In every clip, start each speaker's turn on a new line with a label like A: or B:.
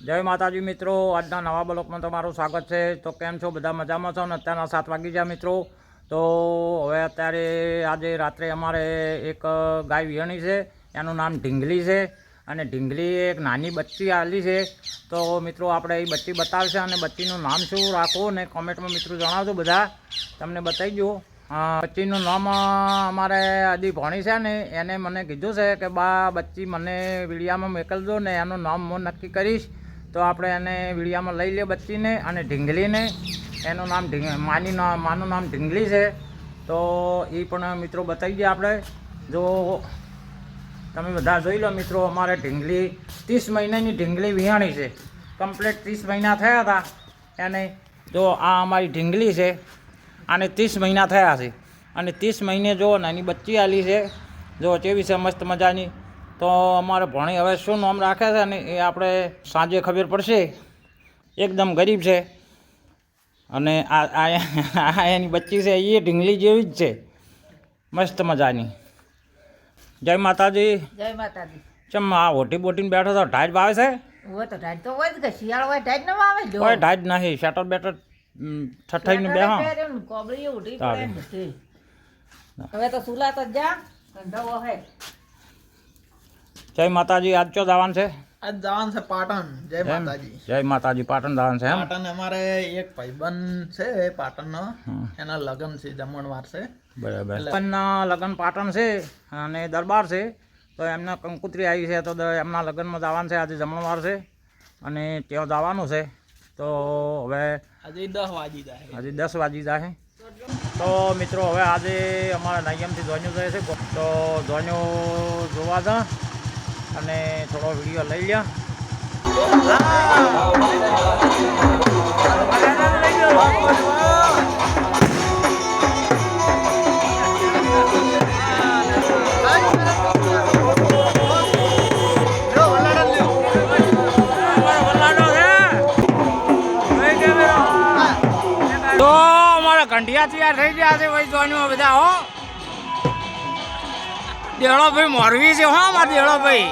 A: જય માતાજી મિત્રો, આજના નવા બ્લોકમાં તમારું સ્વાગત છે। તો કેમ છો બધા? મજામાં છો ને? અત્યારના 7 વાગી ગયા મિત્રો। તો હવે અત્યારે આજે રાત્રે અમારે એક ગાય વિયાણી છે, એનું નામ ઢીંગલી છે અને ઢીંગલી એક નાની બચ્ચી આલી છે। તો મિત્રો આપણે એ બચ્ચી બતાવશે અને બચ્ચીનું નામ શું રાખવું ને કોમેન્ટમાં મિત્રો જણાવજો, બધા તમને બતાવી દો। બચ્ચીનું નામ અમારે આદિ ભણી છે ને એને મને કીધું છે કે બા બચ્ચી મને વિડીયામાં મોકલજો ને એનું નામ હું નક્કી કરીશ। તો આપણે એને વિડીયામાં લઈ લે બચ્ચીને અને ઢીંગલીને, એનું નામ માનું નામ ઢીંગલી છે। તો એ પણ મિત્રો બતાવી દઈએ આપણે। જો તમે બધા જોઈ લો મિત્રો, અમારે ઢીંગલી 30 મહિનાની ઢીંગલી વિયાણી છે, કમ્પ્લીટ 30 મહિના થયા હતા એને। જો આ અમારી ઢીંગલી છે, આને 30 મહિના થયા છે અને 30 મહિને જો નાની બચ્ચી આલી છે, જો કેવી છે મસ્ત મજાની। તો અમારે ભણી હવે શું નામ રાખે છે ને એ આપણે સાંજે ખબર પડશે। એકદમ ગરીબ છે અને આ એની બચ્ચી છે, એ ઢીંગલી જેવી જ છે, મસ્ત મજાની। જય માતાજી।
B: જય માતાજી।
A: ચમ આ ઓટી બોટીને બેઠો તો ઢાજ ભાવે છે?
B: वो तो ढाई तो वो तो शियाल वो ढाई ना आवे जो
A: કોઈ ઢાજ નહીં, શટર બેટર ઠઠાઈને બેહો
B: कोबड़ी उठी पड़े मुझे। હવે તો સુલા તો જા ધંધો હે।
A: જય માતાજી। આજ ચો દાવાન છે?
C: આજ જવાન છે પાટણ। જય માતાજી।
A: જય માતાજી। પાટણ દાવાન છે એમ?
C: પાટણ અમારે એક ભાઈબંધ છે પાટણનો, એના લગ્ન છે, જમણવાર છે।
A: બરાબર। લગ્નના લગ્ન પાટણ છે અને દરબાર છે, તો એમના કંકુત્રી આવી છે, તો એમના લગ્નમાં જવાનું છે। આજે જમણવાર છે અને ત્યાં જવાનું છે। તો હવે
C: આજે 10 વાગી જાય।
A: આજે 10 વાગી જાય। તો મિત્રો હવે આજે અમારા નાયમથી ધોન્યો જાય છે, તો ધોન્યો જોવા જા અને થોડો વિડીયો લઈ લ્યા। તો અમારા ઘંટિયા તૈયાર થઈ ગયા છે ભાઈ, જોવાનું બધા હો। દેળો ભાઈ મોરવી છે હો, અમારા દેળો ભાઈ।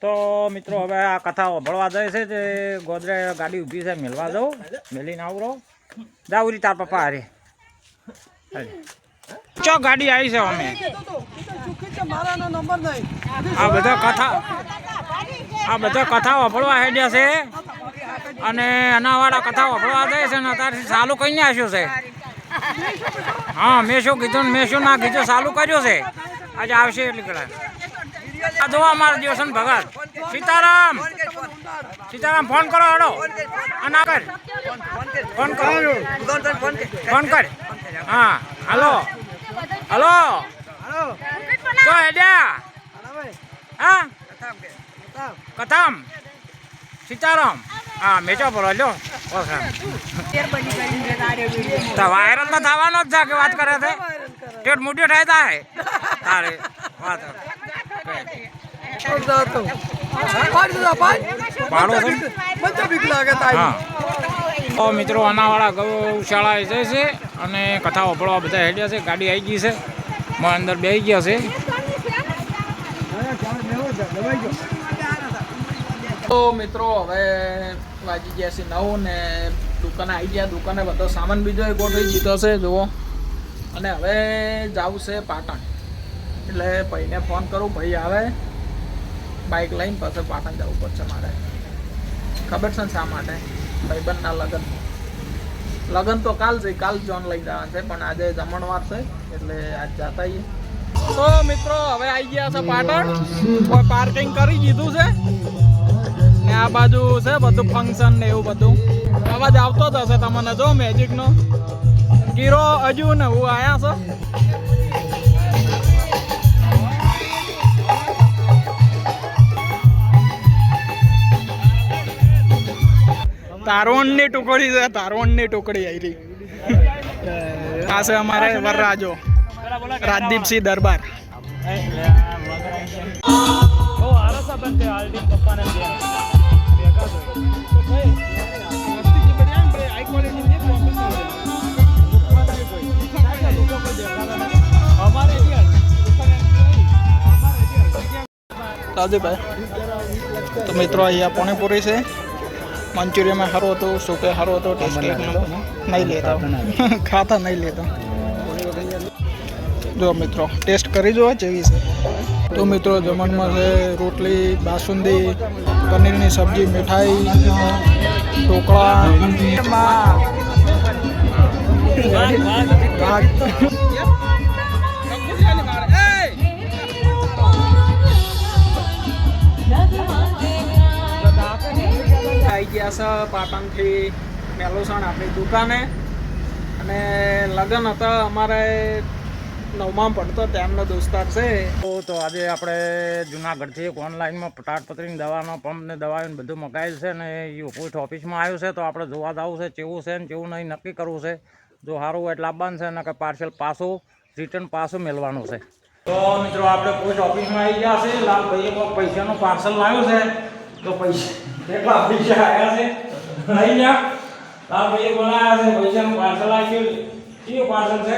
A: તો મિત્રો હવે આ કથા ભળવા જાય છે, તે ગોદરે ગાડી ઊભી છે, મેળવા જાઉં, મેલીને આવરો જાઉરી તાર પપ્પા હારે। ચો ગાડી આવી છે અમે, આ બધા કથા ભળવા હેડ્યા છે અને અનાવાળા કથા ભળવા જાય છે ને અત્યારથી ચાલુ કઈને આવ્યો છે। હા, મેં શું કીધું ને મેં શું ના કીધું, ચાલુ કર્યો છે, આજે આવશે એટલી કડા। આ જોવા અમારા દેવસન ભગત સીતારામ સીતારામ ફોન કરો હેડો ના કર ફોન કરો ફોન કર હા હાલો હાલો તો હેડ્યા હા કથમ સીતારામ હા મેચો બોલો લ્યો વાયરલ તો થવાનો જ છે કે વાત કરે છે ટેટ મોટી થાય થાય તારે વાત તો મિત્રો આનાવાળા ગૌશાળા જાય છે અને કથા વપડવા બધા હેડ્યા છે ગાડી આવી ગઈ છે અંદર બેસી ગયા છે
C: તો મિત્રો હવે વાગી ગયા છે 9 ને દુકાને આવી ગયા. દુકાને બધો સામાન બીજો ગોઠવી દીધો છે જુઓ. અને હવે જવું છે પાટણ. એટલે ભાઈને ફોન કરું, ભાઈ આવે બાઇક લઈને પછી પાટણ જવું પડશે મારે. ખબર છે ને શા માટે? ભાઈબંધના લગ્ન તો કાલ છે, કાલ જોન લઈ જવા છે, પણ આજે જમણવાર છે એટલે આજ જતા આવીએ. તો મિત્રો હવે આવી ગયા છે પાટણ. કોઈ પાર્કિંગ કરી દીધું છે ને આ બાજુ છે બધું ફંક્શન ને એવું બધું. અવાજ આવતો જ હશે તમને. જો મેજિકનો ગીરો હજુ ને હું આયા છે. તારવણની ટુકડી છે, તારવણની ટુકડી આવી રહી. આ છે અમારે વરરાજો રાજદીપસિંહ દરબાર. રાજુભાઈ તો મિત્રો અહીંયા પાણીપુરી છે. મંચુરિયનમાં સારું હતું, સૂપે સારું હતું, ટેસ્ટ નહીં લેતા ખાતા નહીં લેતા. જો મિત્રો ટેસ્ટ કરી જુઓ જેવી છે. તો મિત્રો જમણમાં છે રોટલી, બાસુંદી, પનીરની સબ્જી, મીઠાઈ, ઢોકળા, આવી ગયા છે પાટણથી મેલોસણ આપણી દુકાને. અને લગ્ન હતા અમારે 9માં ભણતો તેમનો દોસ્તાર છે.
A: તો આજે આપણે જુનાગઢથી એક ઓનલાઈનમાં તાડપત્રીની દવાનો પંપ ને દવાઓ ને બધું મગાવેલ છે ને એ પોસ્ટ ઓફિસમાં આવ્યું છે. તો આપણે જોવા જવું છે કેવું છે ને કેવું નહીં નક્કી કરવું છે. જો સારું હોય એટલે આપવાનું છે ને કે પાર્સલ પાછું રિટર્ન પાછું મેળવાનું છે. તો મિત્રો આપણે પોસ્ટ ઓફિસમાં આવી ગયા છે. લાલભાઈએ કોઈ પૈસાનું પાર્સલ લાવ્યું છે. તો પૈસા કેટલા પૈસા આવ્યા છે લઈ ગયા. લાલભાઈએ બોલાયા છે, પૈસાનું પાર્સલ આવ્યું. કયું પાર્સલ છે?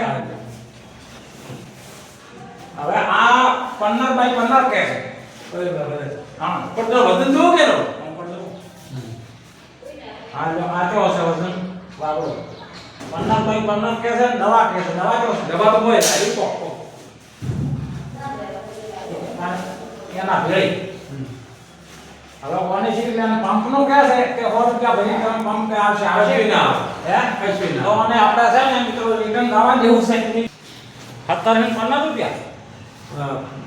A: હવે આ 15x15 કે છે. હા પણ તો વજન જો કેરો હા જો આ તો હશે વજન વાળો 15x15 કે છે. દવા કે છે. દવા તો દવા તો હોય આ કો એના ભેળી. હવે કોની સીટ લે પંપ નું કે છે કે 100 રૂપિયા ભરી તમે પંપ કે આવશે આવશે ના હે કશું ના. તો અને આપણે છે ને મિત્રો રિટર્ન દવા જેવું છે 17 ને 15 રૂપિયા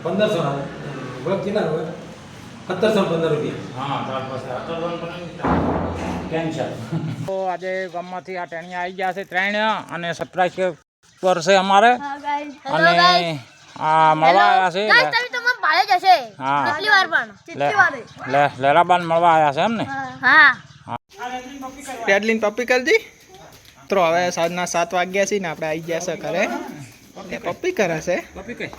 D: 1500 વળગતી ના હોય 1715 રૂપિયા.
A: હા ત્યાર પછી 1715 કેન્સલ. તો આજે ગામમાંથી આ ટેણિયા આવી ગયા છે 3 અને સરપ્રાઈઝ પર છે અમારે. અને આ મળવા આવ્યા છે. લેરાબાન મળવા આવ્યા છે એમ ને.
C: પેડલિન પપ્પી કરજી. તો હવે સાંજના 7 વાગ્યા છે ને આપણે આવી ગયા છે ઘરે. એ પપ્પી કરે છે.
A: પપ્પી કઈ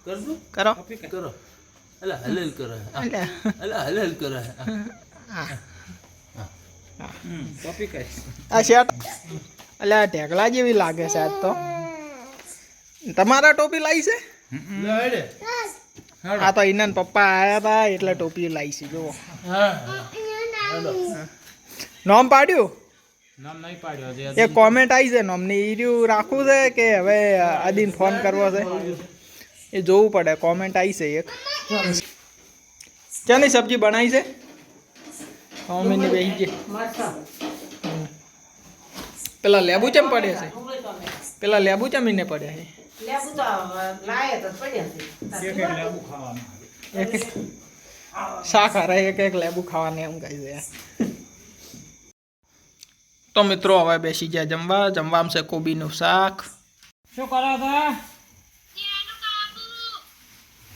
D: કરજો
C: કરો
D: કરો. અલા હલેલ કરે. અલા હલેલ કરે.
A: પપ્પી કઈ
C: આ શર્ટ અલ્યા ઢેકલા જેવી લાગે છે આજ તો. તમારા ટોપી લાવી છે? હા તો ઇનન પપ્પા આયા હતા એટલે ટોપી લાવી છે. જુઓ નોમ પાડ્યું.
A: નામ નહીં પાડ્યો છે.
C: એક કોમેન્ટ આવી છે નોમની. ઈર્યું રાખવું છે કે હવે આદિન ફોન કરવો છે એ જોવું પડે. કોમેન્ટ આવી છે એક. ક્યાંની સબ્જી બનાવી છે? મમ્મીની બેસી છે. પેલા લેબુ ચમ પડ્યા છે? પેલા લેબુ ચમ એને પડ્યા છે?
B: લેબુ તો લાયે તો પડ્યા છે.
A: લેબુ ખાવાનું.
C: શાક હારે એક લેબુ ખાવાની એમ કહી દે. તો મિત્રો હવે બેસી ગયા જમવામાં છે કોબીનું શાક.
A: શું કરો છો?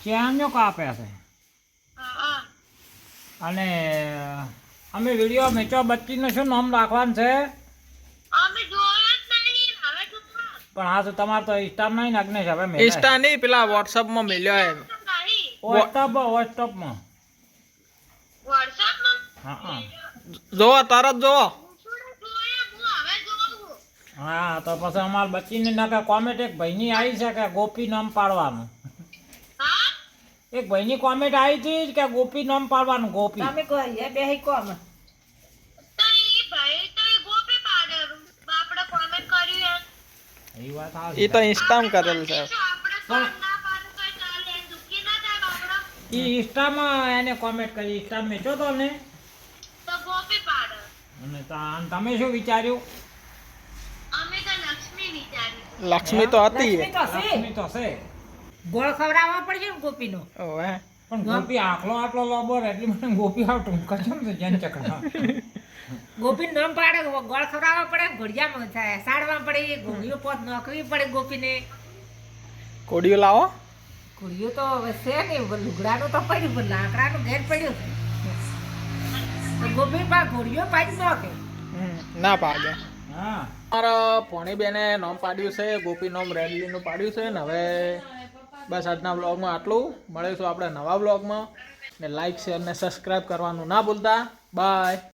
A: ચેનનું કાપે છે. અને અમે વિડીયો મેચો બચ્ચીનું શું નામ રાખવાનું છે? પણ હા તો તમારે તો ઇન્સ્ટા નહીં ને અગ્નેશ હવે મેં
C: ઇન્સ્ટા નહીં, પેલા વોટ્સઅપમાં મેલ્યો એમ.
A: વોટ્સઅપમાં હા
C: જોવો તરત જોવો.
A: હા તો પછી અમારે બચ્ચીને ના કોમેન્ટ એક ભાઈની આવી છે કે ગોપી નામ પાડવાનું. એક ભાઈની કોમેન્ટ આવી હતી કે ગોપી નામ પાડવાનું. ગોપી
B: તમે કહો એ બેહી કોમ
A: એ વાત
C: એ તો ઇન્સ્ટામાં કરેલ છે.
A: એ ઇન્સ્ટામાં એને કોમેન્ટ કરી. ઇન્સ્ટા મેચો તો ને અને તમે શું વિચાર્યું?
C: લક્ષ્મી તો હતી.
B: લક્ષ્મી તો છે.
A: લક્ષ્મી તો છે
B: ગોળ ખવડાવવા પડશે ને ગોપીનો.
C: ઓવે.
A: પણ ગોપી આટલો લોબો એટલે મને ગોપી આવતું કચમ તો જેન ચકડા.
B: ગોપીનું નામ પાડે ગોળ ખવડાવવા પડે, ઘોડિયામાં થાય સાડવા પડે, ઘોડીઓ પોત નોકવી પડે ગોપીને.
C: કોડિયો લાવો.
B: ઘોડીઓ તો હવે છે ને લુગડાનું તો પડ્યું પણ લાકડાનું ઘેર પડ્યું છે. તો ગોપી પા ઘોડીઓ પાડી નોકે.
C: ના પાડે.
A: હા
C: મારા ભોણી બેને નામ પાડ્યું છે ગોપી નામ રેડલીનું પાડ્યું છે ને. હવે બસ આજના બ્લોગમાં આટલું. મળીશું આપણે નવા બ્લોગમાં. ને લાઈક શેર ને સબસ્ક્રાઈબ કરવાનું ના ભૂલતા. બાય.